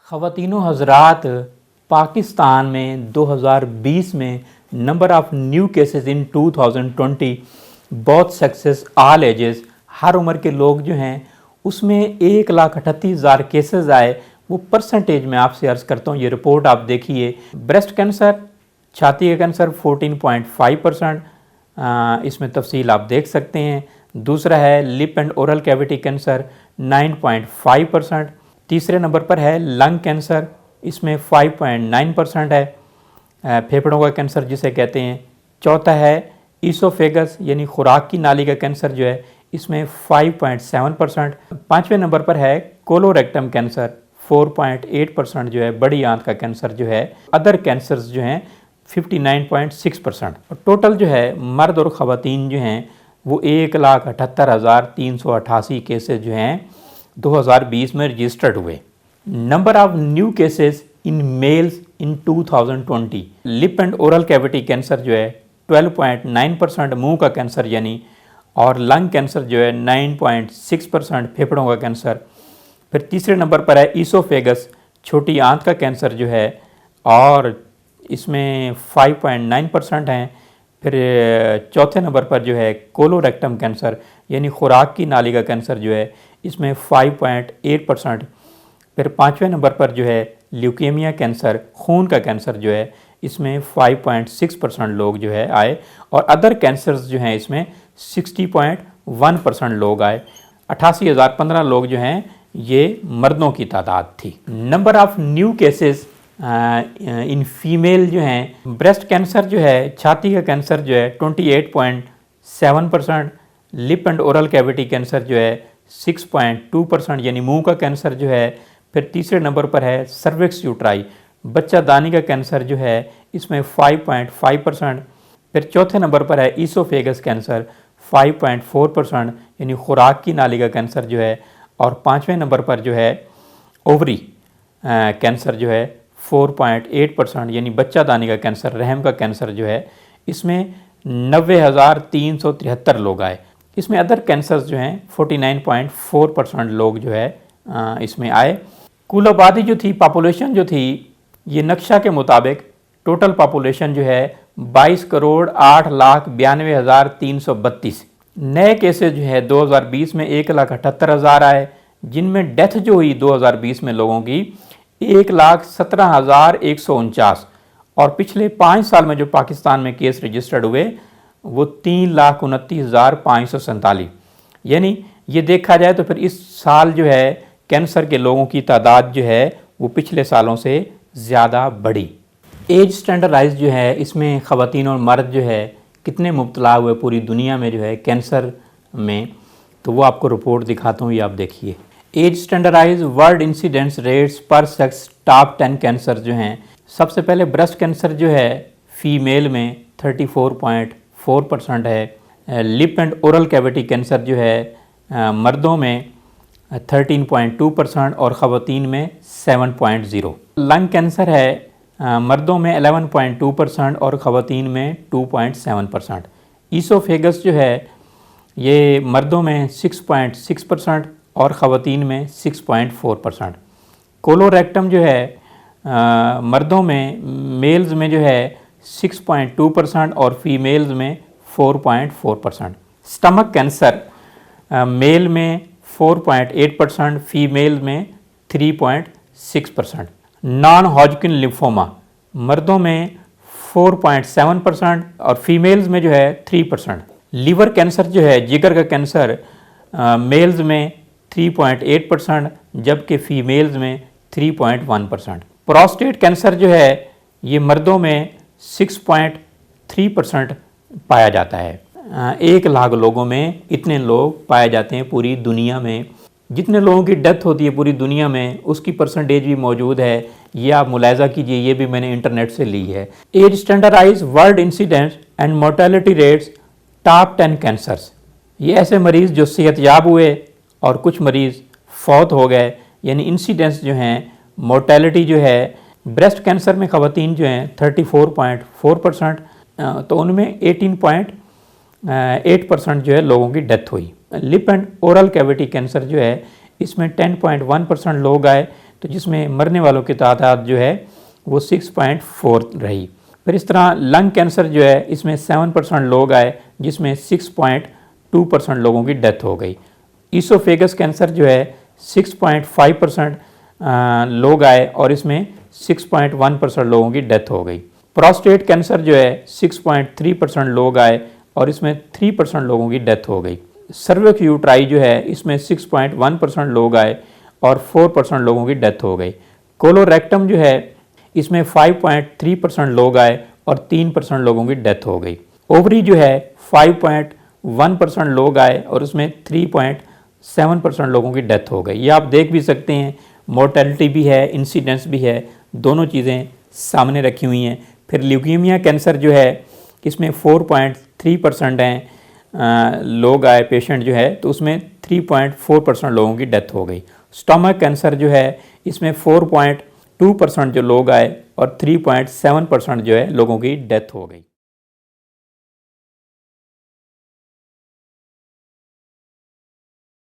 ख़वातीनो हज़रात, पाकिस्तान में 2020 में number of new cases in 2020 बहुत सक्सेस ऑल एजेस, हर उम्र के लोग जो हैं उसमें 1,38,000 केसेस आए। वो परसेंटेज में आपसे अर्ज़ करता हूँ, ये रिपोर्ट आप देखिए। ब्रेस्ट कैंसर, छाती का कैंसर 14.5%, इसमें तफसील आप देख सकते हैं। दूसरा है lip and oral cavity cancer 9.5%। तीसरे नंबर पर है लंग कैंसर, इसमें 5.9% है, फेफड़ों का कैंसर जिसे कहते हैं। चौथा है ईसोफेगस यानी खुराक की नाली का कैंसर जो है, इसमें 5.7%। पाँचवें नंबर पर है कोलोरेक्टम कैंसर 4.8% जो है, बड़ी आंत का कैंसर जो है। अदर कैंसर्स जो हैं 59.6%। और टोटल जो है मर्द और ख़वातीन जो हैं वो 1,78,388 केसेस जो हैं 2020 में रजिस्टर्ड हुए। Number of new cases in males in 2020, lip and oral cavity cancer जो है 12.9%, मुंह का कैंसर यानी, और लंग कैंसर जो है 9.6%, फेफड़ों का कैंसर। फिर तीसरे नंबर पर है ईसोफेगस, छोटी आंत का कैंसर जो है, और इसमें 5.9% हैं। फिर चौथे नंबर पर जो है कोलोरेक्टम कैंसर यानी खुराक की नाली का कैंसर जो है, इसमें 5.8%। फिर पाँचवें नंबर पर जो है ल्यूकेमिया कैंसर, खून का कैंसर जो है, इसमें 5.6% लोग जो है आए। और अदर कैंसर्स जो हैं इसमें 60.1% लोग आए। 88,015 लोग जो हैं ये मर्दों की तादाद थी। Number of new cases in female जो हैं, ब्रेस्ट कैंसर जो है, छाती का कैंसर जो है 28.7%, lip and oral cavity cancer जो है 6.2% यानी मुंह का कैंसर जो है। फिर तीसरे नंबर पर है सर्विक्स यूट्राई, बच्चादानी का कैंसर जो है, इसमें 5.5%। फिर चौथे नंबर पर है ईसोफेगस कैंसर 5.4% यानी खुराक की नाली का कैंसर जो है। और पाँचवें नंबर पर जो है ओवरी कैंसर जो है 4.8% यानी बच्चादानी का कैंसर, रहम का कैंसर जो है, इसमें 90,373 लोग आए। इसमें अदर कैंसर्स जो हैं 49.4% लोग जो है इसमें आए। कुल आबादी जो थी, पॉपुलेशन जो थी, ये नक्शा के मुताबिक टोटल पॉपुलेशन जो है 22,08,92,332। नए केसेस जो है 2020 में 1,78,000 आए, जिनमें डेथ जो हुई 2020 में लोगों की 1,17,149। और पिछले 5 साल में जो पाकिस्तान में केस रजिस्टर्ड हुए वो 3,29,547। यानी ये देखा जाए तो फिर इस साल जो है कैंसर के लोगों की तादाद जो है वो पिछले सालों से ज़्यादा बढ़ी। एज स्टैंडर्डाइज जो है, इसमें ख़वातीन और मर्द जो है कितने मुब्तला हुए पूरी दुनिया में जो है कैंसर में, तो वो आपको रिपोर्ट दिखाता हूँ, ये आप देखिए। Age standardize world incidence rates per sex, top 10 cancer जो हैं। सबसे पहले ब्रेस्ट कैंसर जो है फीमेल में 34.4% है। Lip and oral cavity cancer जो है मर्दों में 13.2% और ख़वातीन में 7.0%। लंग कैंसर है मर्दों में 11.2% और ख़वातीन में 2.7%। ईसोफेगस जो है ये मर्दों में 6.6% और ख़वातीन में 6.4%। कोलोरेक्टम जो है मर्दों में, मेल्स में जो है 6.2% और फीमेल्स में 4.4%। स्टमक कैंसर मेल में 4.8%, फीमेल में 3.6%। नॉन हॉजकिन लिम्फोमा मर्दों में 4.7% और फीमेल्स में जो है 3%। लीवर कैंसर जो है, जिगर का कैंसर, मेल्स में 3.8% जबकि फीमेल्स में 3.1%। प्रोस्टेट कैंसर जो है ये मर्दों में 6.3% पाया जाता है। 1 लाख लोगों में इतने लोग पाए जाते हैं पूरी दुनिया में। जितने लोगों की डेथ होती है पूरी दुनिया में उसकी परसेंटेज भी मौजूद है, ये आप मुलायजा कीजिए, ये भी मैंने इंटरनेट से ली है। Age standardize world incidence and mortality rates top 10 cancers, ये ऐसे मरीज़ जो सेहतयाब हुए और कुछ मरीज़ फौत हो गए, यानी इंसिडेंस जो हैं, मोर्टेलिटी जो है। ब्रेस्ट कैंसर में ख़वातीन जो हैं 34.4%, तो उनमें 18.8% जो है लोगों की डेथ हुई। Lip and oral cavity cancer जो है इसमें 10.1% लोग आए, तो जिसमें मरने वालों की तादाद जो है वो 6.4 रही। फिर इस तरह लंग कैंसर जो है इसमें 7% लोग आए जिसमें 6.2% लोगों की डेथ हो गई। ईसोफेगस कैंसर जो है 6.5% लोग आए और इसमें 6.1% लोगों की डेथ हो गई। प्रोस्टेट कैंसर जो है 6.3% लोग आए और इसमें 3% लोगों की डेथ हो गई। सर्विक्स यूट्राई जो है इसमें 6.1% लोग आए और 4% लोगों की डेथ हो गई। कोलोरेक्टम जो है इसमें 5.3% लोग आए और 3% लोगों की डेथ हो गई। ओवरी जो है 5.1% लोग आए और उसमें 3.7% लोगों की डेथ हो गई। ये आप देख भी सकते हैं, मोर्टेलिटी भी है, इंसिडेंस भी है, दोनों चीज़ें सामने रखी हुई हैं। फिर ल्यूकीमिया कैंसर जो है इसमें 4.3% हैं लोग आए पेशेंट जो है, तो उसमें 3.4% लोगों की डेथ हो गई। स्टमक कैंसर जो है इसमें 4.2% जो लोग आए और 3.7% जो है लोगों की डेथ हो गई।